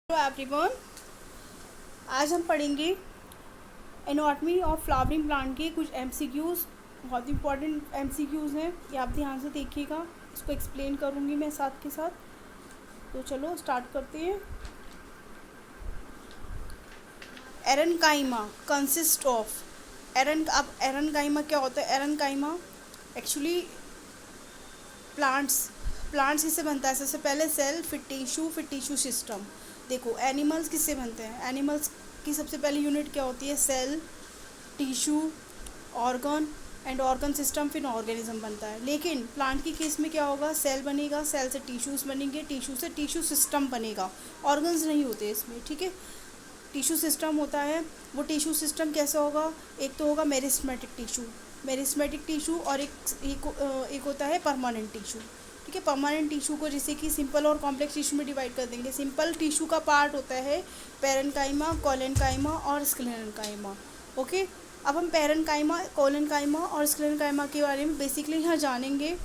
Hello everyone. आज हम पढ़ेंगे एनाटॉमी ऑफ फ्लावरिंग प्लांट के कुछ एमसीक्यूज़। बहुत इंपॉर्टेंट एमसीक्यूज़ हैं, ये आप ध्यान से देखिएगा। इसको एक्सप्लेन करूँगी मैं साथ के साथ। तो चलो स्टार्ट करते हैं। एरनकाइमा कंसिस्ट ऑफ अब एरनकाइमा क्या होता है? एरनकाइमा एक्चुअली प्लांट्स किससे बनता है? सबसे पहले सेल, फिर टिश्यू सिस्टम। देखो एनिमल्स किससे बनते हैं? एनिमल्स की सबसे पहली यूनिट क्या होती है? Cell, tissue, organ and organ system, फिर ऑर्गेनिज्म बनता है। लेकिन प्लांट की केस में क्या होगा? सेल बनेगा, सेल से टिश्यूज़ बनेंगे, टिश्यू से टिश्यू सिस्टम बनेगा। ऑर्गन्स नहीं होते इसमें, ठीक है। टिश्यू सिस्टम होता है। वो टिश्यू सिस्टम कैसा होगा? एक तो होगा मेरिस्मेटिक टिश्यू और एक होता है परमानेंट टिश्यू। ठीक है, परमानेंट टिश्यू को जैसे कि सिंपल और कॉम्प्लेक्स टिश्यू में डिवाइड कर देंगे। सिंपल टिश्यू का पार्ट होता है पेरेन्काइमा, कोलेन्काइमा और स्क्लेरेन्काइमा। ओके, अब हम पेरेन्काइमा, कोलेन्काइमा और स्क्लेरेन्काइमा के बारे में बेसिकली यहाँ जानेंगे।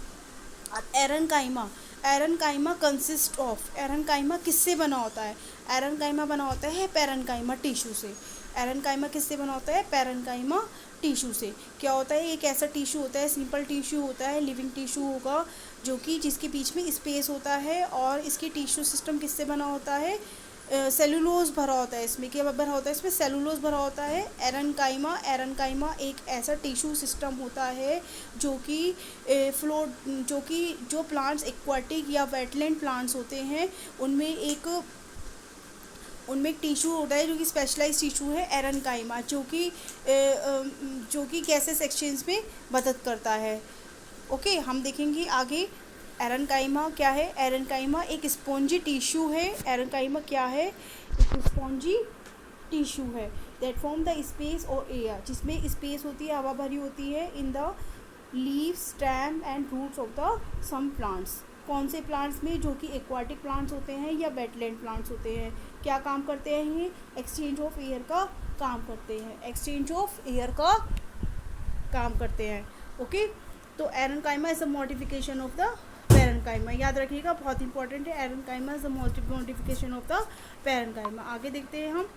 एरनकाइमा कंसिस्ट ऑफ, एरनकाइमा किससे बना होता है? एरनकाइमा बना होता है पेरेन्काइमा टिश्यू से। एरनकाइमा किससे बना होता है? पेरेन्काइमा टिश्यू से। क्या होता है? एक ऐसा टिश्यू होता है, सिंपल टिश्यू होता है, लिविंग टिश्यू होगा, जो कि जिसके बीच में स्पेस होता है। और इसकी टिश्यू सिस्टम किससे बना होता है? सेलुलोज भरा होता है इसमें। क्या भरा होता है इसमें? सेलुलोज भरा होता है। एरनकाइमा एक ऐसा टिश्यू सिस्टम होता है जो कि जो प्लांट्स एक्वाटिक या वेटलैंड प्लांट्स होते हैं उनमें एक टिश्यू होता है जो कि स्पेशलाइज टिश्यू है एरनकाइमा, जो कि गैसेस एक्सचेंज में मदद करता है। ओके, हम देखेंगे आगे एरनकाइमा क्या है। एरनकाइमा एक स्पॉन्जी टिश्यू है। एरनकाइमा क्या है? एक स्पॉन्जी टिश्यू है दैट फॉर्म द स्पेस और एयर, जिसमें स्पेस होती है, हवा भरी होती है, in the leaves, stem and roots of the some plants. कौन से प्लांट्स में? जो कि एक्वाटिक प्लांट्स होते हैं या वेटलैंड प्लांट्स होते हैं। क्या काम करते हैं ये? एक्सचेंज ऑफ एयर का काम करते हैं। एक्सचेंज ऑफ एयर का काम करते हैं। ओके, तो aerenchyma is a modification of the parenchyma. याद रखिएगा, बहुत इंपॉर्टेंट है। Aerenchyma is a modification of the parenchyma. आगे देखते हैं हम।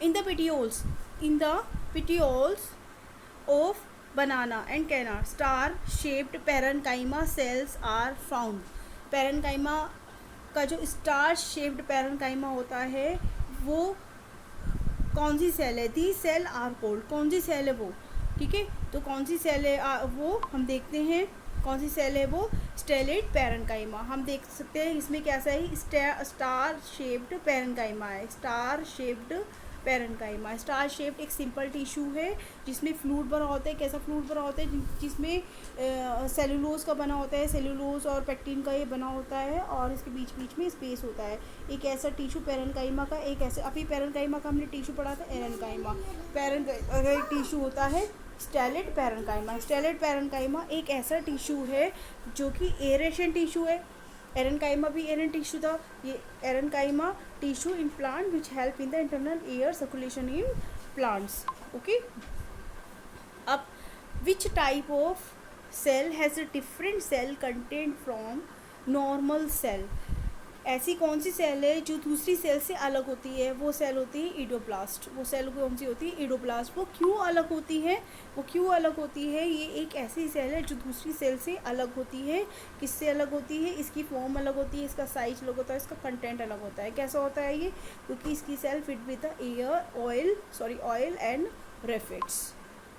In the petioles of banana and canna star shaped parenchyma cells are found। Parenchyma का जो स्टार शेप्ड पेरेन्काइमा होता है वो कौन सी सेल है? दी सेल आर कोल्ड। कौन सी सेल है वो? ठीक है, तो कौन सी सेल है वो हम देखते हैं। कौन सी सेल है वो? Stellate parenchyma. हम देख सकते हैं इसमें कैसा है, स्टार शेप्ड पेरेन्काइमा है। Star shaped parenchyma. Star shaped एक सिंपल टिश्यू है जिसमें फ्लूइड भरा होता है। कैसा फ्लूइड भरा होता है? जिसमें सेलुलोज का बना होता है, सेलुलोज और पेक्टिन का ये बना होता है, और इसके बीच बीच में स्पेस होता है। एक ऐसा टिश्यू पेरेन्काइमा का, एक ऐसे अभी पेरेन्काइमा का हमने टिश्यू पढ़ा था एरनकाइमा। एक टिश्यू होता है स्टेलेट पेरेन्काइमा। स्टेलेट पेरेन्काइमा एक ऐसा टिश्यू है जो कि एरेशन टिश्यू है। एरनकाइमा भी एरन टिश्यू था। ये aerenchyma tissue in plant which help in the internal air circulation in plants. Okay, अब which type of cell has a different cell content from normal cell? ऐसी कौन सी सेल है जो दूसरी सेल से अलग होती है? वो सेल होती है इडोप्लास्ट। वो सेल कौन सी होती है? इडोप्लास्ट। वो क्यों अलग होती है? ये एक ऐसी सेल है जो दूसरी सेल से अलग होती है। किससे अलग होती है? इसकी फॉर्म अलग होती है, इसका साइज अलग होता है, इसका कंटेंट अलग होता है। कैसा होता है ये? क्योंकि इसकी cell fit with the oil and raphides.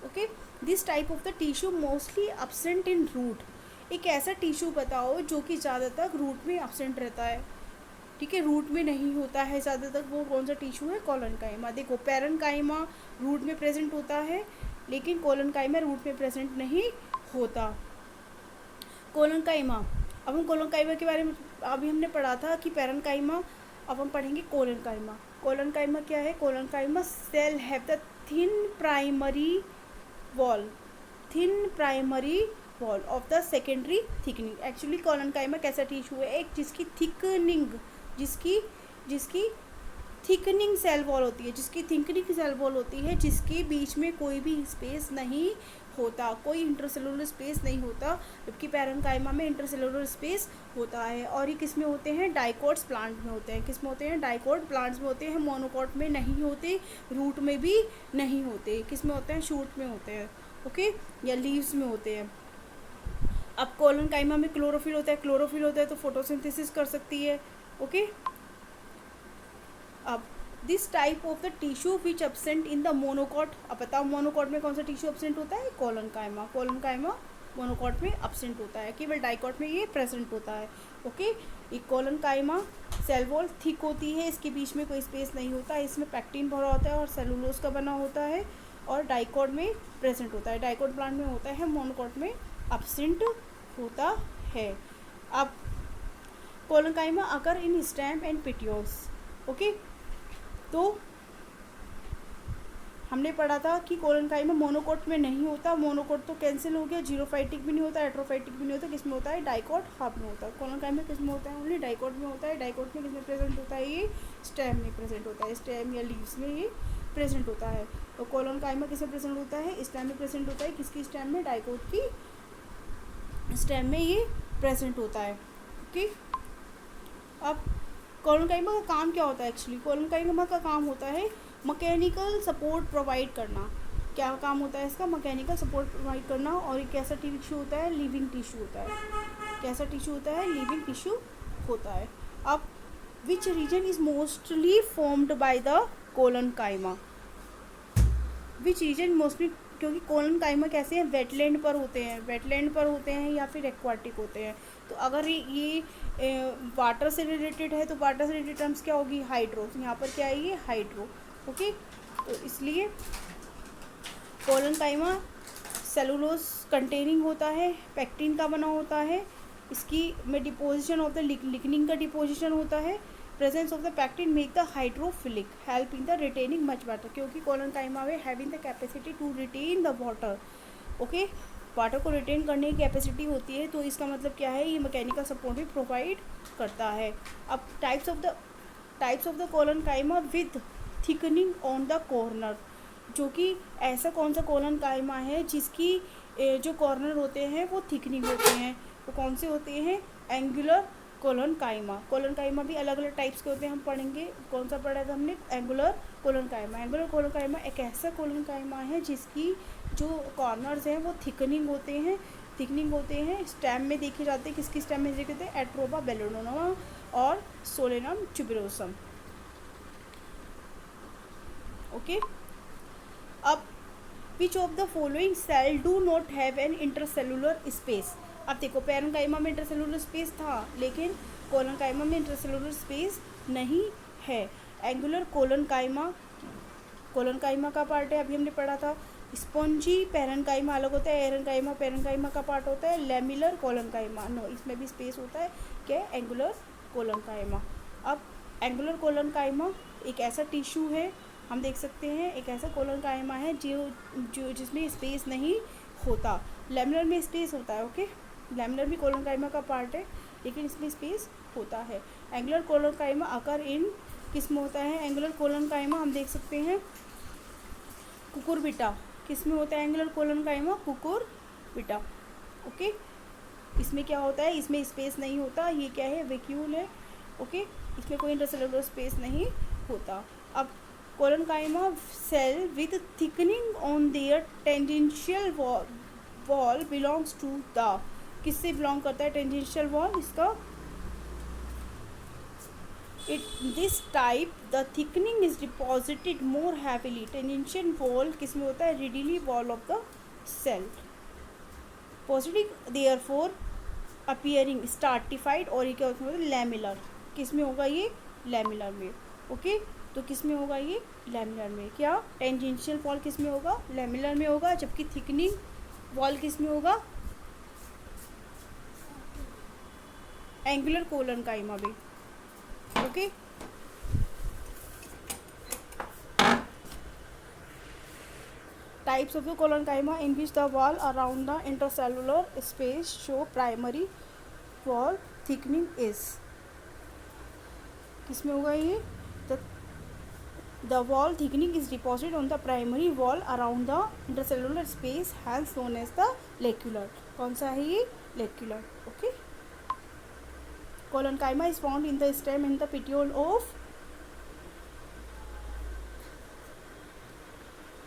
Okay, this type of the tissue mostly absent in root. एक ऐसा टिश्यू बताओ जो कि ज़्यादातर रूट में एब्सेंट रहता है। ठीक है, रूट में नहीं होता है ज़्यादातर। वो कौन सा टिश्यू है? कोलेन्काइमा। देखो पेरेन्काइमा रूट में प्रेजेंट होता है, लेकिन कोलेन्काइमा रूट में प्रेजेंट नहीं होता। कोलेन्काइमा, अब हम कोलेन्काइमा के बारे में अभी हमने पढ़ा था कि पेरेन्काइमा। अब हम पढ़ेंगे कोलेन्काइमा। कोलेन्काइमा क्या है? Collenchyma cell have the thin primary wall of the secondary thickening. Actually collenchyma कैसा टिश्यू है? एक जिसकी थिकनिंग सेल वॉल होती है, जिसके बीच में कोई भी स्पेस नहीं होता, कोई इंटरसेलुलर स्पेस नहीं होता, जबकि पैरेन्काइमा में इंटरसेलुलर स्पेस होता है। और ये किस में होते हैं, डाइकोट्स प्लांट में होते हैं। किस में होते हैं, डाइकोट प्लांट्स में होते हैं, मोनोकोट में नहीं होते, रूट में भी नहीं होते। किस में होते हैं, शूट में होते हैं, ओके, या लीव्स में होते हैं। अब कोलोनकाइमा में क्लोरोफिल होता है, क्लोरोफिल होता है तो फोटोसिंथेसिस कर सकती है, ओके। अब this type of the tissue which absent in the monocot, अब बताओ मोनोकॉट में कौन सा टिश्यू एब्सेंट होता है, कोलोनकाइमा। कोलोनकाइमा मोनोकॉट में एब्सेंट होता है, केवल डाइकॉट में ये प्रेजेंट होता है, ओके। ये कोलोनकाइमा सेल वॉल थिक होती है, इसके बीच में कोई स्पेस नहीं होता, इसमें पैक्टिन भरा होता है और सेलुलोज का बना होता है, और डाइकॉट में प्रेजेंट होता है। डाइकॉट प्लांट में होता है, मोनोकॉट में एब्सेंट होता है। अब कोलोनकाइमा अकर इन स्टेम एंड पेटियोल्स, ओके। तो हमने पढ़ा था कि कोलोनकाइमा मोनोकोट में नहीं होता, मोनोकोट तो कैंसिल हो गया, जीरोफाइटिक भी नहीं होता, एट्रोफाइटिक भी नहीं होता, किस में होता है, डाइकोट हाफ में होता है। कोलोनकाइमा किस में होता है, ओनली डाइकोट में होता है। डाइकोट में किस में प्रेजेंट होता है, ये स्टेम में प्रेजेंट होता है, स्टेम या लीव्स में ये प्रेजेंट होता है। तो कोलोनकाइमा किस में प्रेजेंट होता है, स्टेम में प्रेजेंट होता है, किसकी स्टेम में, डाइकोट की स्टेम में ये प्रेजेंट होता है, ओके। अब कोलोनकाइमा का काम क्या होता है, एक्चुअली कोलोनकाइमा का काम होता है मैकेनिकल सपोर्ट प्रोवाइड करना। क्या काम होता है इसका, मैकेनिकल सपोर्ट प्रोवाइड करना। और ये कैसा टिश्यू होता है, लिविंग टिश्यू होता है। कैसा टिश्यू होता है, लिविंग टिश्यू होता है। अब which region is mostly formed by the collenchyma, which region mostly, क्योंकि कोलोनकाइमा कैसे हैं, वेटलैंड पर होते हैं, वेटलैंड पर होते हैं या फिर एक्वाटिक होते हैं। तो अगर ये वाटर से रिलेटेड है तो वाटर से रिलेटेड टर्म्स क्या होगी, हाइड्रो। तो यहाँ पर क्या है, ये हाइड्रो, ओके। तो इसलिए कोलोनकाइमा सेलुलोज कंटेनिंग होता है, पैक्टिन का बना होता है, इसकी में डिपोजिशन ऑफ द लिग्निन का डिपोजिशन होता है। Presence of the pectin make the hydrophilic, help in the retaining much water, क्योंकि कोलोनकाइमा में having the capacity to retain the water, okay, water को रिटेन करने की कैपेसिटी होती है। तो इसका मतलब क्या है, ये मैकेनिकल सपोर्ट भी प्रोवाइड करता है। अब types of the collenchyma with thickening on the corner, जो कि ऐसा कौन सा कोलोनकाइमा है जिसकी जो कॉर्नर होते हैं वो थिकनिंग होते हैं, वो कौन से होते हैं, एंगुलर कोलोनकाइमा। कोलोनकाइमा भी अलग अलग टाइप्स के होते हैं, हम पढ़ेंगे। कौन सा पढ़ा था हमने, एंगुलर कोलोनकाइमा। एंगुलर कोलोनकाइमा एक ऐसा कोलोनकाइमा है जिसकी जो कॉर्नर्स हैं वो थिकनिंग होते हैं, स्टेम में देखे जाते हैं। किसकी स्टेम में देखे जाते हैं, एट्रोपा बेलोडोना और सोलेनम ट्यूबरोसम, ओके। अब which of the following cell do not have an intercellular space. अब देखो पैरेन्काइमा में इंटरसेलुलर स्पेस था, लेकिन कोलोनकाइमा में इंटरसेलुलर स्पेस नहीं है। एंगुलर कोलोनकाइमा का पार्ट है, अभी हमने पढ़ा था। स्पॉन्जी पैरेन्काइमा अलग होता है, पैरेन्काइमा का पार्ट होता है। लेमिलर कोलोनकाइमा नो, इसमें भी स्पेस होता है, क्या, एंगुलर कोलोनकाइमा। अब एंगुलर कोलोनकाइमा एक ऐसा टिश्यू है, हम देख सकते हैं एक ऐसा कोलोनकाइमा है जो जिसमें स्पेस नहीं होता। लेमिनर में स्पेस होता है, ओके। लेमिनर भी कोलोनकाइमा का पार्ट है, लेकिन इसमें स्पेस होता है। एंगुलर कोलोनकाइमा आकर इन किस में होता है, एंगुलर कोलोनकाइमा हम देख सकते हैं कुकुरबिटा, किस में होता है एंगुलर कोलोनकाइमा, कुकुरबिटा, ओके। इसमें क्या होता है, इसमें स्पेस नहीं होता, ये क्या है, वैक्यूल है, ओके। इसमें कोई इंटरसेलुलर स्पेस नहीं होता। अब collenchyma cell with thickening on their tangential wall belongs to the, किससे बिलोंग करता है टेंजेंशियल वॉल, इसका this type the thickening is deposited more heavily. Tangential wall किस में होता है, radially wall of the cell, positive therefore appearing stratified, और ये क्या होता है, लैमिलर, किस में होगा ये, लैमिलर में, ओके। तो किस में होगा ये, लैमिलर में। क्या, टेंजेंशियल वॉल किस में होगा, लैमिलर में होगा, जबकि थिकनिंग वॉल किस में होगा, एंगुलर कोलोनकाइमा में, okay. Types of the collenchyma in which the wall around the intercellular space show primary wall thickening is, किस में होगा ये, The wall thickening is deposited on the primary wall around the intercellular space, hence known as the lacular. कौन सा है ये? Lacular. Okay. Collenchyma is found in the stem and the petiole of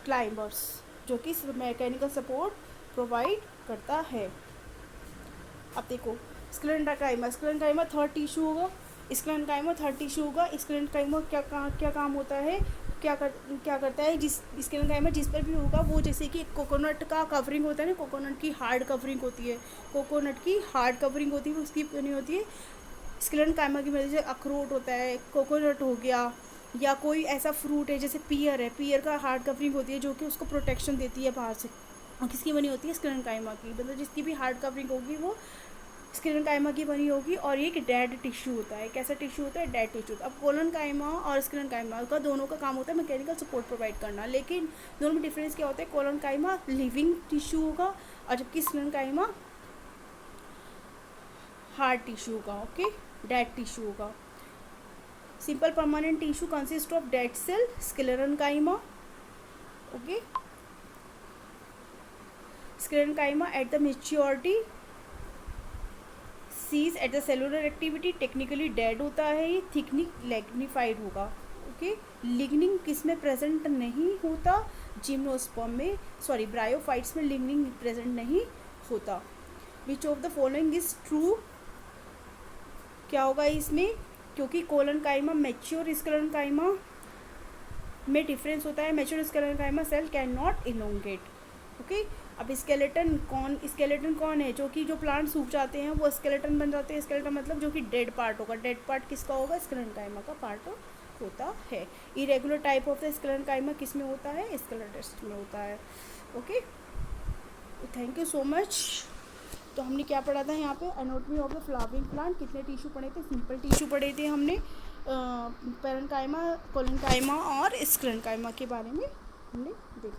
climbers, जो कि mechanical support provide करता है. अब देखो स्क्लेरेंकाइमा थर्ड टिश्यू होगा. स्क्लेरेंकाइमा क्या काम होता है, क्या करता है. स्क्लेरेंकाइमा जिस पर भी होगा वो जैसे कि कोकोनट का कवरिंग होता है ना, कोकोनट की हार्ड कवरिंग होती है, उसकी बनी होती है. स्क्लेरेंकाइमा की वजह से अखरोट होता है, कोकोनट हो गया, या कोई ऐसा फ्रूट है जैसे पियर है, पियर का हार्ड कवरिंग होती है जो कि उसको प्रोटेक्शन देती है बाहर से. और किसकी बनी होती है? स्क्लेरेंकाइमा की. मतलब जिसकी भी हार्ड कवरिंग होगी वो स्क्लेरेंकाइमा की बनी होगी. और ये एक डेड टिश्यू होता है. कैसा टिश्यू होता है? Dead tissue. अब कोलेनकाइमा और स्क्लेरेंकाइमा का दोनों का काम होता है मैकेनिकल सपोर्ट प्रोवाइड करना, लेकिन दोनों में डिफरेंस क्या होता है? कोलेनकाइमा लिविंग टिश्यू होगा और जबकि स्क्लेरेंकाइमा हार्ड टिश्यू होगा. ओके, डेड टिश्यू होगा. Simple permanent tissue consist of dead cell, sclerenchyma. Okay, sclerenchyma at the maturity cease at the cellular activity, technically dead होता है ये. थिकनिंग लिग्निफाइड होगा. Okay, lignin किस में प्रेजेंट नहीं होता? जिम्नोस्पर्म में, सॉरी ब्रायोफाइट्स में लिग्निंग प्रेजेंट नहीं होता. Which of the following is true? क्या होगा इसमें? क्योंकि कोलेनकाइमा मैच्योर स्क्लेरेंकाइमा में डिफरेंस होता है. Mature sclerenchyma cell can not elongate. Okay, अब स्केलेटन कौन है? जो कि जो प्लांट सूख जाते हैं वो स्केलेटन बन जाते हैं. स्केलेटन मतलब जो कि डेड पार्ट होगा. डेड पार्ट किसका होगा? स्क्लेरेंकाइमा का पार्ट होता है. Irregular type of the sclerenchyma किस में होता है? स्क्लेरोसिस में होता है. Okay, thank you so much. तो हमने क्या पढ़ा था यहाँ पे? Anatomy of the flowering plant. कितने टिश्यू पढ़े थे? सिंपल टिश्यू पढ़े थे हमने. पेरेन्काइमा, कोलेनकाइमा और स्क्लेरेंकाइमा के बारे में हमने देखा.